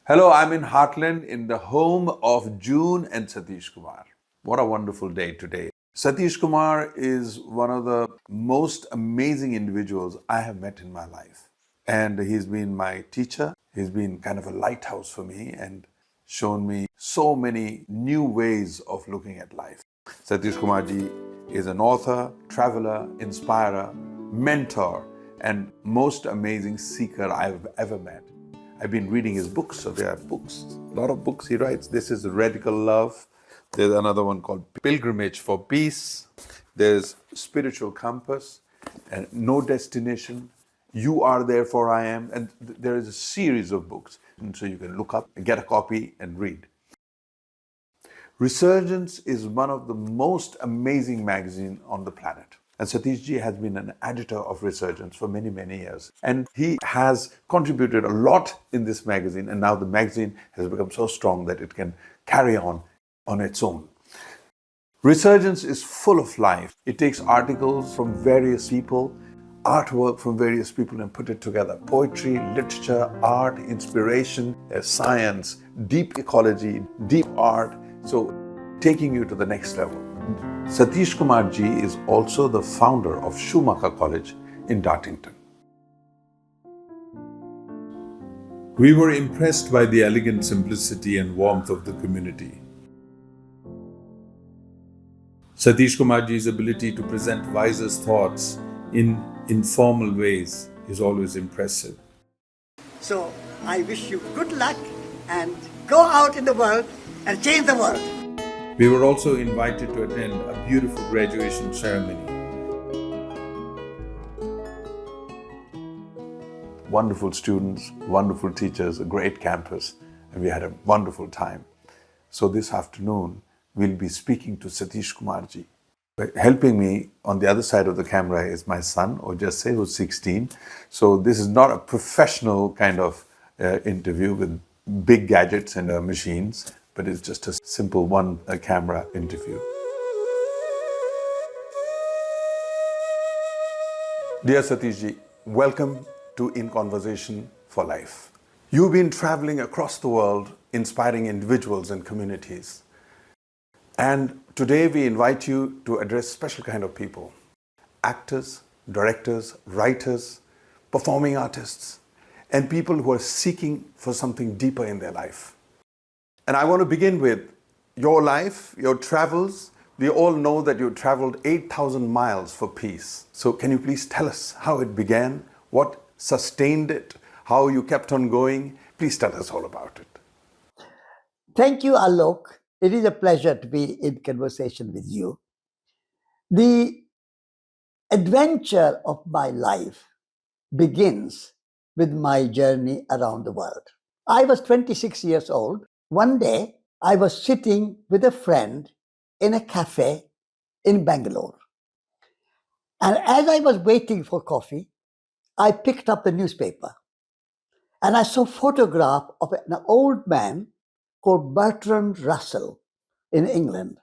Hello, I'm in Heartland in the home of June and Satish Kumar. What a wonderful day today. Satish Kumar is one of the most amazing individuals I have met in my life. And he's been my teacher. He's been kind of a lighthouse for me and shown me so many new ways of looking at life. Satish Kumar ji is an author, traveler, inspirer, mentor, and most amazing seeker I've ever met. I've been reading his books, so there are books, a lot of books he writes. This is Radical Love. There's another one called Pilgrimage for Peace. There's Spiritual Compass and No Destination. You Are Therefore I Am. And there is a series of books. And so you can look up, get a copy and read. Resurgence is one of the most amazing magazines on the planet. And Satish ji has been an editor of Resurgence for many, many years. And he has contributed a lot in this magazine. And now the magazine has become so strong that it can carry on its own. Resurgence is full of life. It takes articles from various people, artwork from various people and put it together. Poetry, literature, art, inspiration, science, deep ecology, deep art. So taking you to the next level. Satish Kumar ji is also the founder of Schumacher College in Dartington. We were impressed by the elegant simplicity and warmth of the community. Satish Kumar ji's ability to present wisest thoughts in informal ways is always impressive. So I wish you good luck and go out in the world and change the world. We were also invited to attend a beautiful graduation ceremony. Wonderful students, wonderful teachers, a great campus, and we had a wonderful time. So this afternoon, we'll be speaking to Satish Kumar ji. Helping me on the other side of the camera is my son, or just say, who's 16. So this is not a professional kind of interview with big gadgets and machines, but it's just a simple one-camera interview. Dear Satish ji, welcome to In Conversation for Life. You've been traveling across the world, inspiring individuals and communities. And today we invite you to address special kind of people. Actors, directors, writers, performing artists, and people who are seeking for something deeper in their life. And I want to begin with your life, your travels. We all know that you traveled 8,000 miles for peace. So can you please tell us how it began, what sustained it, how you kept on going? Please tell us all about it. Thank you, Alok. It is a pleasure to be in conversation with you. The adventure of my life begins with my journey around the world. I was 26 years old. One day, I was sitting with a friend in a cafe in Bangalore. And as I was waiting for coffee, I picked up the newspaper. And I saw a photograph of an old man called Bertrand Russell in England.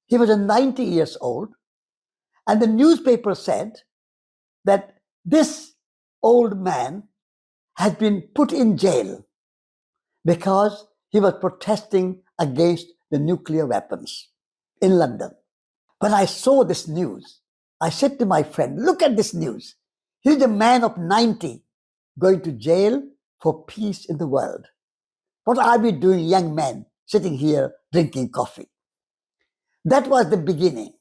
He was 90 years old, and the newspaper said that this old man had been put in jail because he was protesting against the nuclear weapons in London. When I saw this news, I said to my friend, look at this news. Here's a man of 90 going to jail for peace in the world. What are we doing, young men, sitting here drinking coffee? That was the beginning.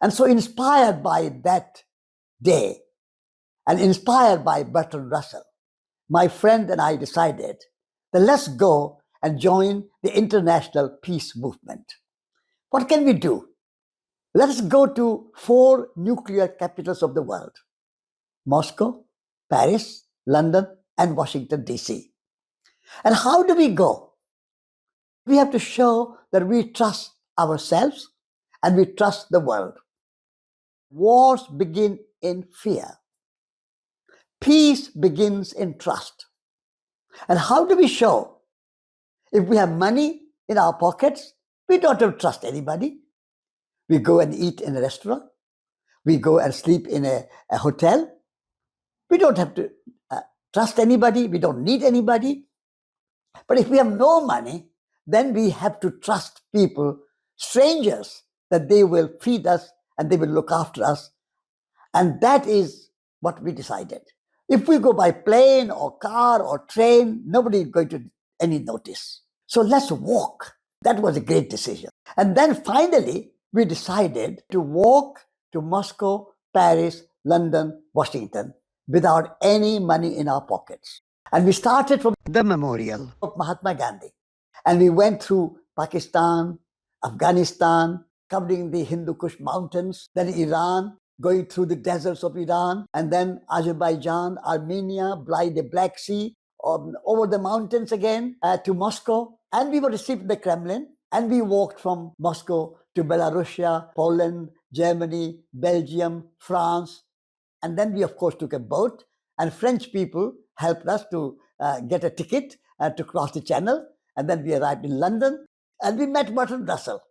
And so inspired by that day and inspired by Bertrand Russell, my friend and I decided that let's go and join the international peace movement. What can we do? Let us go to 4 nuclear capitals of the world: Moscow, Paris, London, and Washington, D.C. And how do we go? We have to show that we trust ourselves and we trust the world. Wars begin in fear. Peace begins in trust. And how do we show? If we have money in our pockets, we don't have to trust anybody. We go and eat in a restaurant. We go and sleep in a hotel. We don't have to trust anybody. We don't need anybody. But if we have no money, then we have to trust people, strangers, that they will feed us and they will look after us. And that is what we decided. If we go by plane or car or train, nobody is going to any notice. So let's walk. That was a great decision. And then finally, we decided to walk to Moscow, Paris, London, Washington without any money in our pockets. And we started from the memorial of Mahatma Gandhi. And we went through Pakistan, Afghanistan, covering the Hindu Kush mountains, then Iran, going through the deserts of Iran, and then Azerbaijan, Armenia, the Black Sea, over the mountains again to Moscow. And we were received in the Kremlin, and we walked from Moscow to Belarusia, Poland, Germany, Belgium, France. And then we, of course, took a boat, and French people helped us to get a ticket to cross the channel. And then we arrived in London, and we met Bertrand Russell.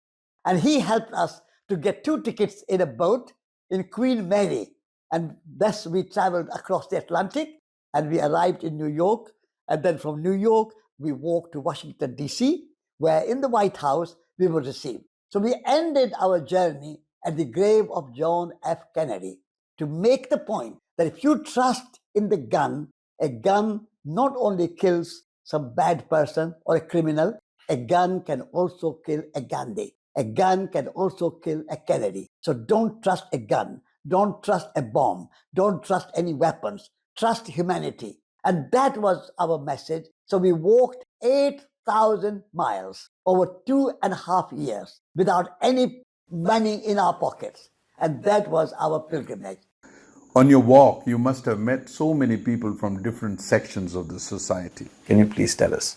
And he helped us to get 2 tickets in a boat in Queen Mary. And thus we traveled across the Atlantic, and we arrived in New York. And then from New York, we walked to Washington, D.C., where in the White House we were received. So we ended our journey at the grave of John F. Kennedy to make the point that if you trust in the gun, a gun not only kills some bad person or a criminal, a gun can also kill a Gandhi. A gun can also kill a Kennedy. So don't trust a gun. Don't trust a bomb. Don't trust any weapons. Trust humanity. And that was our message. So we walked 8,000 miles over 2.5 years without any money in our pockets. And that was our pilgrimage. On your walk, you must have met so many people from different sections of the society. Can you please tell us?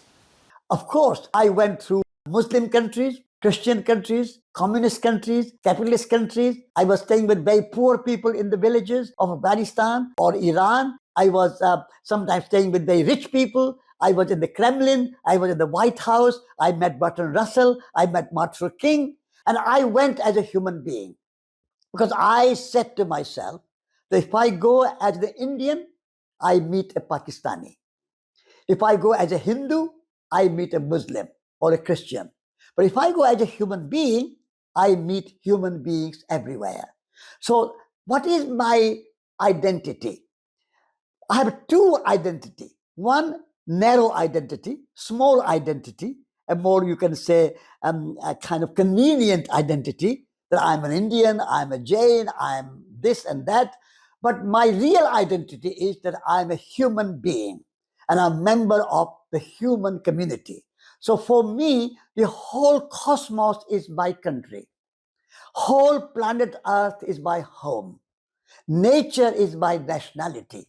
Of course, I went through Muslim countries, Christian countries, communist countries, capitalist countries. I was staying with very poor people in the villages of Afghanistan or Iran. I was sometimes staying with very rich people. I was in the Kremlin. I was in the White House. I met Bertrand Russell. I met Martin Luther King. And I went as a human being because I said to myself that if I go as the Indian, I meet a Pakistani. If I go as a Hindu, I meet a Muslim or a Christian. But if I go as a human being, I meet human beings everywhere. So what is my identity? I have 2 identities. One, narrow identity, small identity, a more, you can say, a kind of convenient identity, that I'm an Indian, I'm a Jain, I'm this and that. But my real identity is that I'm a human being and I'm a member of the human community. So for me, the whole cosmos is my country. Whole planet Earth is my home. Nature is my nationality.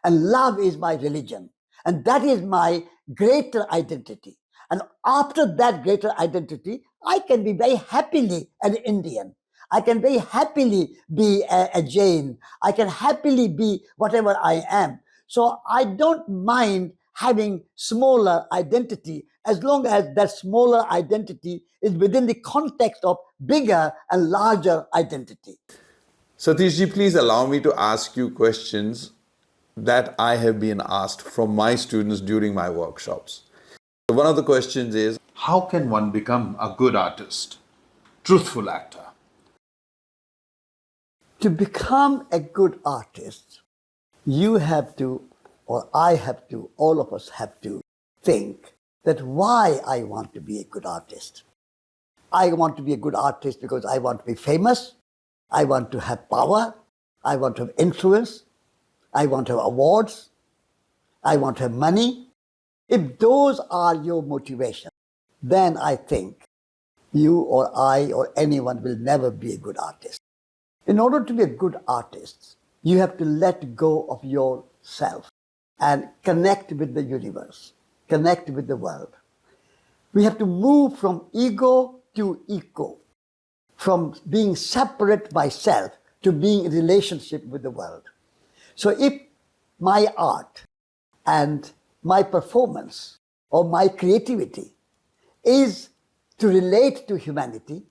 And love is my religion. And that is my greater identity. And after that greater identity, I can be very happily an Indian. I can very happily be a Jain. I can happily be whatever I am. So I don't mind having smaller identity as long as that smaller identity is within the context of bigger and larger identity. Satishji, please allow me to ask you questions that I have been asked from my students during my workshops. One of the questions is, how can one become a good artist, truthful actor? To become a good artist, you have to, or I have to, all of us have to think that why I want to be a good artist. I want to be a good artist because I want to be famous. I want to have power. I want to have influence. I want to have awards. I want to have money. If those are your motivations, then I think you or I or anyone will never be a good artist. In order to be a good artist, you have to let go of yourself and connect with the universe, connect with the world. We have to move from ego to eco, from being separate by self to being in relationship with the world. So if my art and my performance or my creativity is to relate to humanity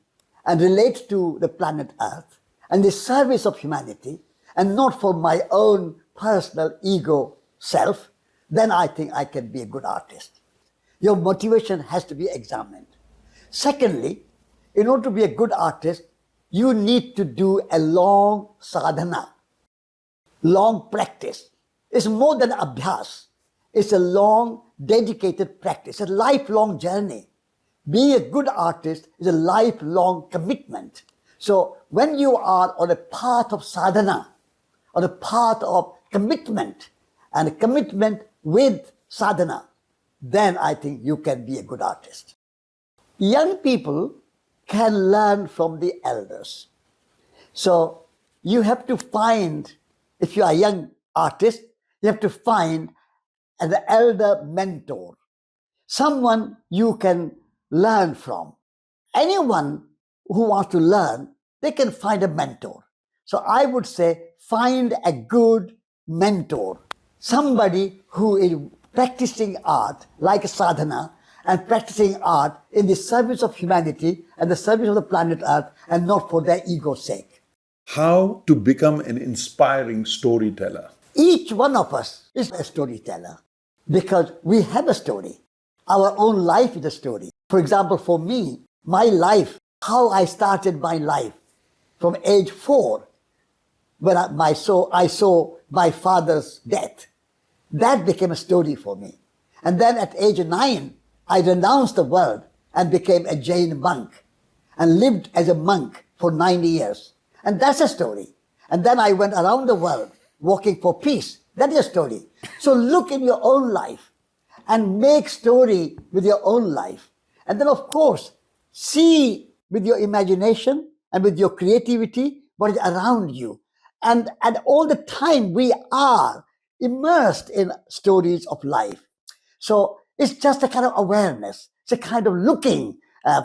and relate to the planet Earth and the service of humanity and not for my own personal ego self, then I think I can be a good artist. Your motivation has to be examined. Secondly, in order to be a good artist, you need to do a long sadhana, long practice. It's more than abhyas. It's a long, dedicated practice, a lifelong journey. Being a good artist is a lifelong commitment. So when you are on a path of sadhana, on a path of commitment, and a commitment with sadhana, then I think you can be a good artist. Young people can learn from the elders. So you have to find, if you are a young artist, you have to find an elder mentor, someone you can learn from. Anyone who wants to learn, they can find a mentor. So I would say find a good mentor, somebody who is practicing art like a sadhana and practicing art in the service of humanity and the service of the planet Earth and not for their ego's sake. How to become an inspiring storyteller? Each one of us is a storyteller because we have a story. Our own life is a story. For example, for me, my life, how I started my life from age 4, when I saw my father's death. That became a story for me. And then at age 9, I renounced the world and became a Jain monk and lived as a monk for 9 years. And that's a story. And then I went around the world walking for peace. That is a story. So look in your own life and make story with your own life. And then, of course, see with your imagination and with your creativity what is around you. And all the time we are immersed in stories of life. So it's just a kind of awareness. It's a kind of looking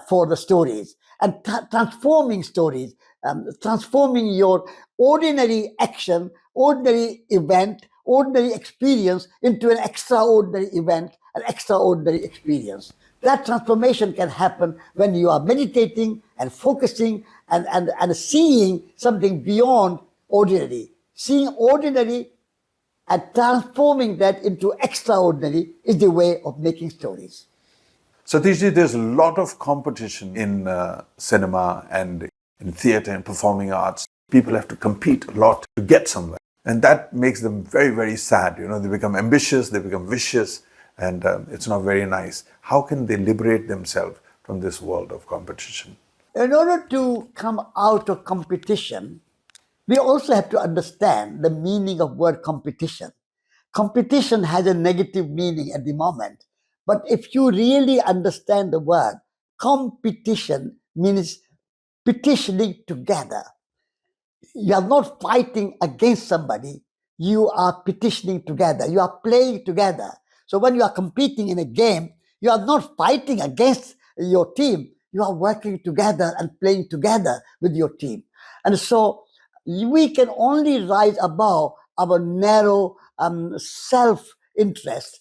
for the stories and transforming stories, transforming your ordinary action, ordinary event, ordinary experience into an extraordinary event, an extraordinary experience. That transformation can happen when you are meditating and focusing and seeing something beyond ordinary. Seeing ordinary and transforming that into extraordinary is the way of making stories. Satishji, there's a lot of competition in cinema and in theatre and performing arts. People have to compete a lot to get somewhere. And that makes them very, very sad. You know, they become ambitious, they become vicious, and it's not very nice. How can they liberate themselves from this world of competition? In order to come out of competition, we also have to understand the meaning of word competition. Competition has a negative meaning at the moment. But if you really understand the word, competition means petitioning together. You are not fighting against somebody. You are petitioning together. You are playing together. So when you are competing in a game, you are not fighting against your team. You are working together and playing together with your team. And so we can only rise above our narrow self-interest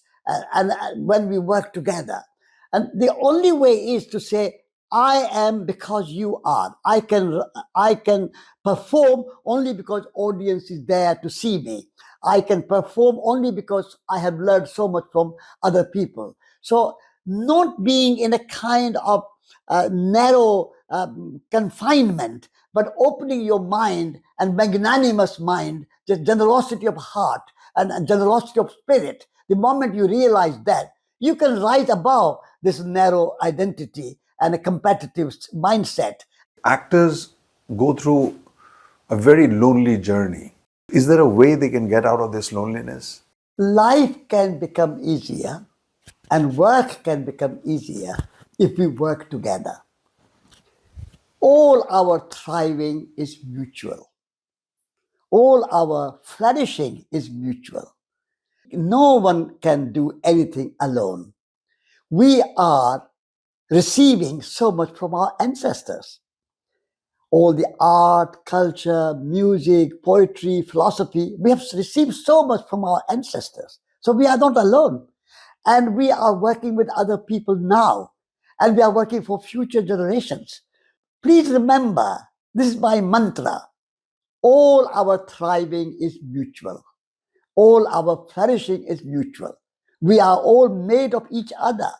and when we work together. And the only way is to say, I am because you are. I can perform only because audience is there to see me. I can perform only because I have learned so much from other people. So not being in a kind of narrow confinement, but opening your mind and magnanimous mind, the generosity of heart and generosity of spirit. The moment you realize that, you can rise above this narrow identity and a competitive mindset. Actors go through a very lonely journey. Is there a way they can get out of this loneliness? Life can become easier and work can become easier if we work together. All our thriving is mutual. All our flourishing is mutual. No one can do anything alone. We are receiving so much from our ancestors. All the art, culture, music, poetry, philosophy, we have received so much from our ancestors. So we are not alone. And we are working with other people now. And we are working for future generations. Please remember, this is my mantra. All our thriving is mutual. All our flourishing is mutual. We are all made of each other.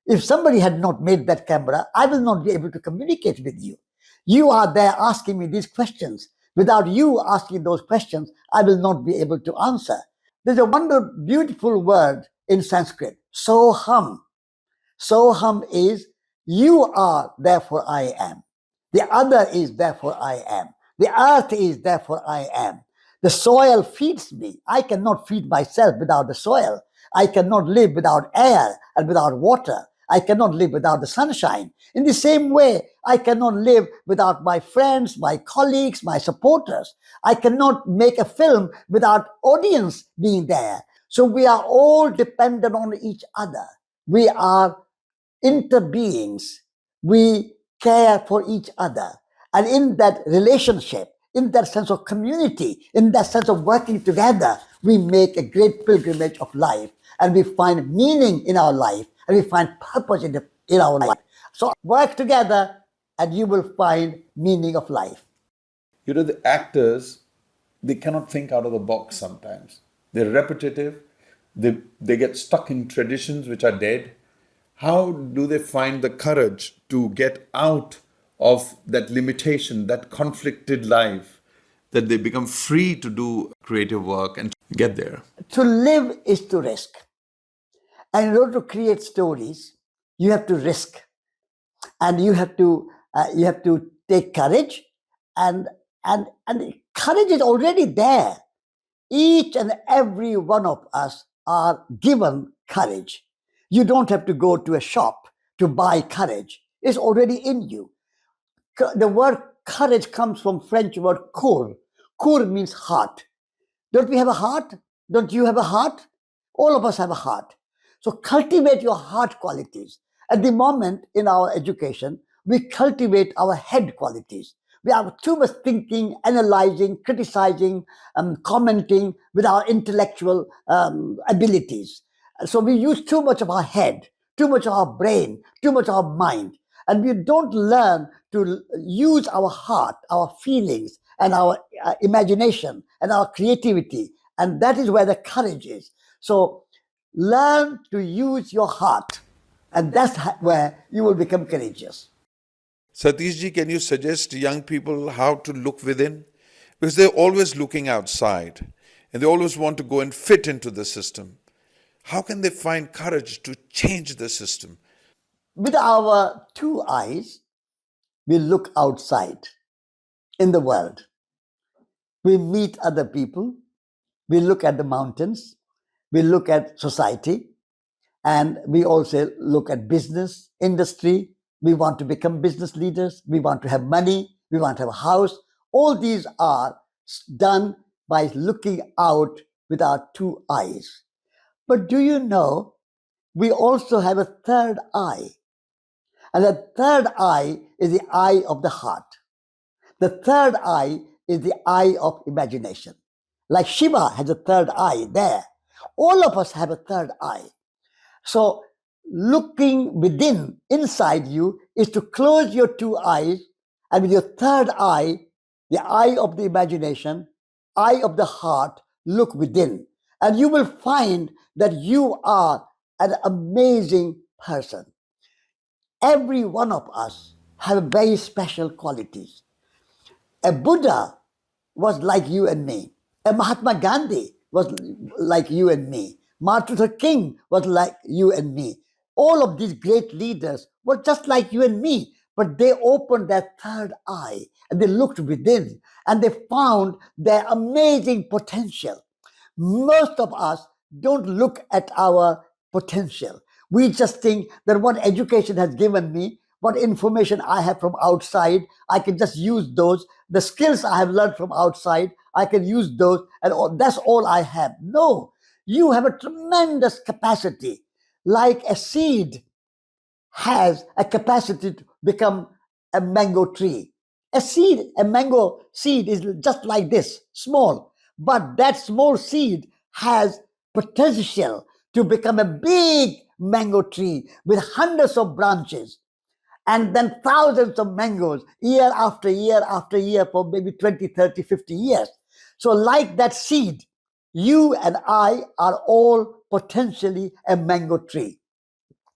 If somebody had not made that camera, I will not be able to communicate with you. You are there asking me these questions. Without you asking those questions, I will not be able to answer. There's a wonderful, beautiful word in Sanskrit, soham. Soham is you are, therefore I am. The other is, therefore I am. The earth is, therefore I am. The soil feeds me. I cannot feed myself without the soil. I cannot live without air and without water. I cannot live without the sunshine. In the same way, I cannot live without my friends, my colleagues, my supporters. I cannot make a film without audience being there. So we are all dependent on each other. We are interbeings. We care for each other. And in that relationship, in that sense of community, in that sense of working together, we make a great pilgrimage of life, and we find meaning in our life, and we find purpose in our life. So work together and you will find meaning of life. You know, the actors, they cannot think out of the box sometimes. They're repetitive. They get stuck in traditions which are dead. How do they find the courage to get out of that limitation, that conflicted life, that they become free to do creative work and get there? To live is to risk. And in order to create stories, you have to risk, and you have to take courage, and courage is already there. Each and every one of us are given courage. You don't have to go to a shop to buy courage. It's already in you. The word courage comes from French word cour. Cour means heart. Don't we have a heart? Don't you have a heart? All of us have a heart. So cultivate your heart qualities. At the moment in our education, we cultivate our head qualities. We have too much thinking, analyzing, criticizing, commenting with our intellectual abilities. So we use too much of our head, too much of our brain, too much of our mind. And we don't learn to use our heart, our feelings, and our imagination and our creativity. And that is where the courage is. So learn to use your heart, and that's where you will become courageous. Satish ji, can you suggest to young people how to look within? Because they're always looking outside and they always want to go and fit into the system. How can they find courage to change the system? With our two eyes, we look outside in the world. We meet other people. We look at the mountains. We look at society. And we also look at business, industry. We want to become business leaders. We want to have money. We want to have a house. All these are done by looking out with our two eyes. But do you know, we also have a third eye. And the third eye is the eye of the heart. The third eye is the eye of imagination. Like Shiva has a third eye there. All of us have a third eye. So looking within, inside you, is to close your two eyes, and with your third eye, the eye of the imagination, eye of the heart, look within. And you will find that you are an amazing person. Every one of us have very special qualities. A Buddha was like you and me. A Mahatma Gandhi was like you and me. Martin Luther King was like you and me. All of these great leaders were just like you and me, but they opened their third eye and they looked within and they found their amazing potential. Most of us don't look at our potential. We just think that what education has given me, what information I have from outside, I can just use those. The skills I have learned from outside, I can use those, and that's all I have. No, you have a tremendous capacity. Like a seed has a capacity to become a mango tree. A mango seed is just like this, small. But that small seed has potential to become a big mango tree with hundreds of branches and then thousands of mangoes year after year after year for maybe 20, 30, 50 years. So like that seed, you and I are all potentially a mango tree.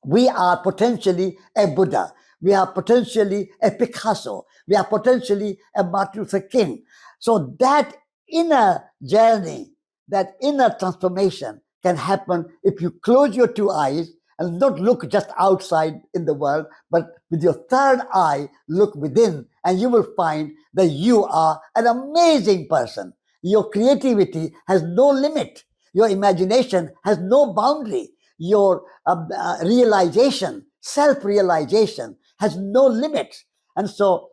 We are potentially a Buddha. We are potentially a Picasso. We are potentially a Martin Luther King. So that inner journey, that inner transformation can happen if you close your two eyes and not look just outside in the world, but with your third eye, look within, and you will find that you are an amazing person. Your creativity has no limit. Your imagination has no boundary. Your realization, self-realization has no limits. And so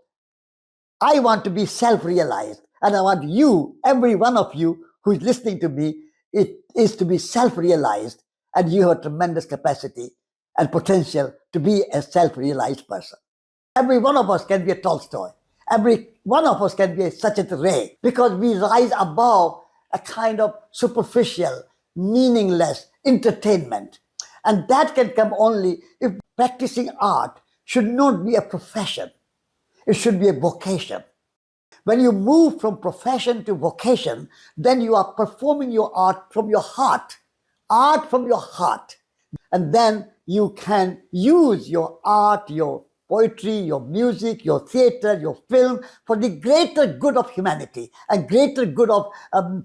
I want to be self-realized, and I want you, every one of you who is listening to me, it is to be self-realized, and you have tremendous capacity and potential to be a self-realized person. Every one of us can be a Tolstoy. Every one of us can be a Sachin Ray, because we rise above a kind of superficial, meaningless entertainment. And that can come only if practicing art should not be a profession. It should be a vocation. When you move from profession to vocation, then you are performing your art from your heart from your heart. And then you can use your art, your poetry, your music, your theater, your film for the greater good of humanity and greater good of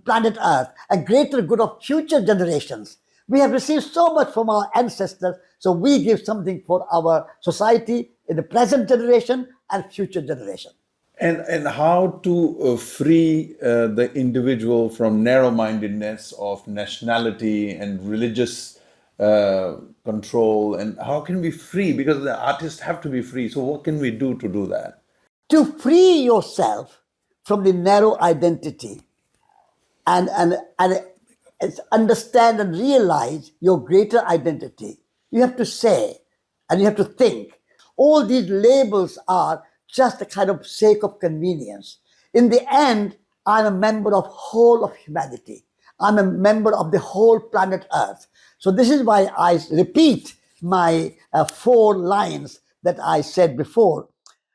planet Earth and greater good of future generations. We have received so much from our ancestors, so we give something for our society in the present generation and future generation. And how to free the individual from narrow-mindedness of nationality and religious control, and how can we free, because the artists have to be free, so what can we do to do that? To free yourself from the narrow identity and understand and realize your greater identity, you have to say and you have to think. All these labels are just a kind of sake of convenience. In the end, I'm a member of whole of humanity. I'm a member of the whole planet Earth. So this is why I repeat my 4 lines that I said before.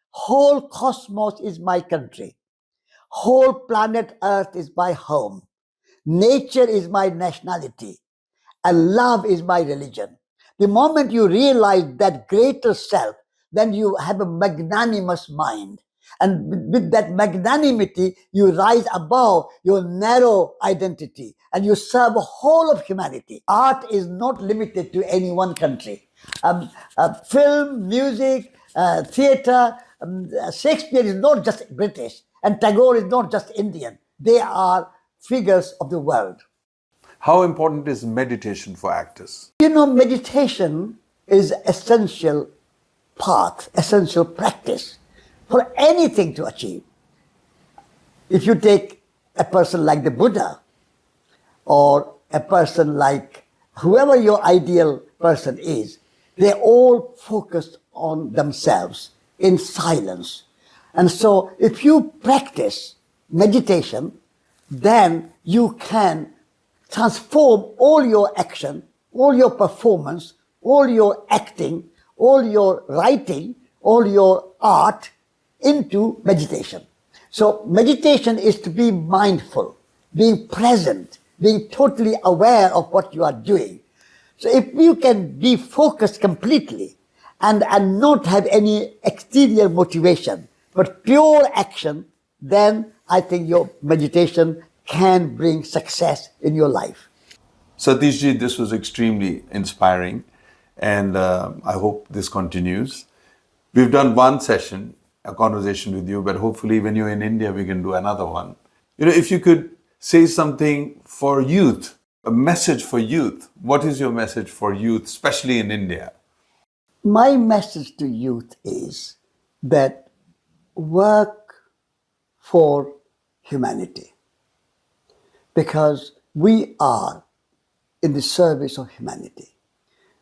Whole cosmos is my country. Whole planet Earth is my home. Nature is my nationality. And love is my religion. The moment you realize that greater self, then you have a magnanimous mind. And with that magnanimity, you rise above your narrow identity and you serve the whole of humanity. Art is not limited to any one country. Film, music, theater, Shakespeare is not just British, and Tagore is not just Indian. They are figures of the world. How important is meditation for actors? You know, meditation is essential path, essential practice for anything to achieve. If you take a person like the Buddha or a person like whoever your ideal person is, they all focus on themselves in silence. And so if you practice meditation, then you can transform all your action, all your performance, all your acting, all your writing, all your art into meditation. So meditation is to be mindful, being present, being totally aware of what you are doing. So if you can be focused completely and not have any exterior motivation, but pure action, then I think your meditation can bring success in your life. Satishji, this was extremely inspiring, and I hope this continues. We've done one session, a conversation with you, but hopefully when you're in India, we can do another one. You know, if you could say something for youth, a message for youth, what is your message for youth, especially in India? My message to youth is that work for humanity, because we are in the service of humanity.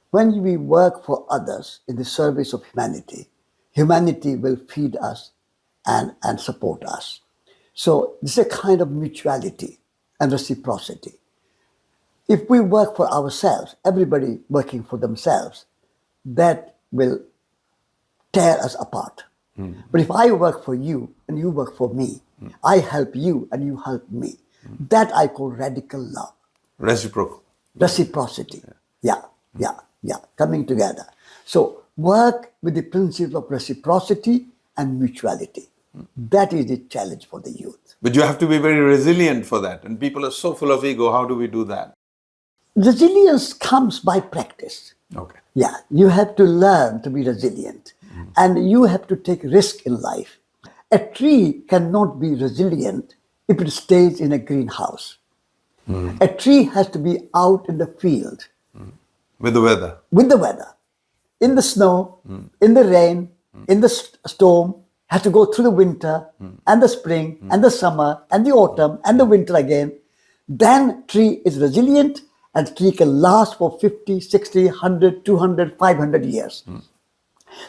When we work for others in the service of humanity, humanity will feed us and support us. So this is a kind of mutuality and reciprocity. If we work for ourselves, everybody working for themselves, that will tear us apart. But if I work for you and you work for me, I help you and you help me, that I call radical love. Reciprocal. Reciprocity. Yeah. Yeah, coming together. So work with the principle of reciprocity and mutuality. That is the challenge for the youth. But you have to be very resilient for that. And people are so full of ego. How do we do that? Resilience comes by practice. Okay. Yeah, you have to learn to be resilient and you have to take risk in life. A tree cannot be resilient if it stays in a greenhouse. A tree has to be out in the field With the weather. with the weather, in the snow, in the rain, in the storm, has to go through the winter and the spring and the summer and the autumn and the winter again. Then tree is resilient and tree can last for 50, 60, 100, 200, 500 years.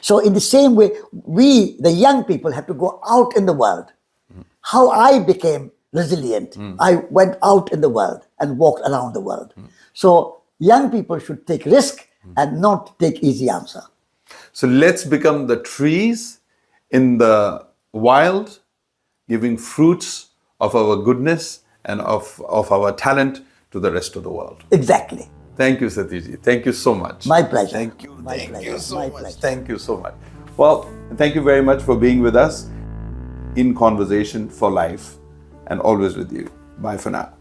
So in the same way, we, the young people, have to go out in the world. How I became resilient, I went out in the world and walked around the world. So young people should take risk and not take easy answer. So let's become the trees in the wild, giving fruits of our goodness and of our talent to the rest of the world. Exactly. Thank you, Satishji. Thank you so much. My pleasure. Thank you. My Thank pleasure. you so My much. pleasure. Thank you so much. Well, thank you very much for being with us in Conversation for Life and always with you. Bye for now.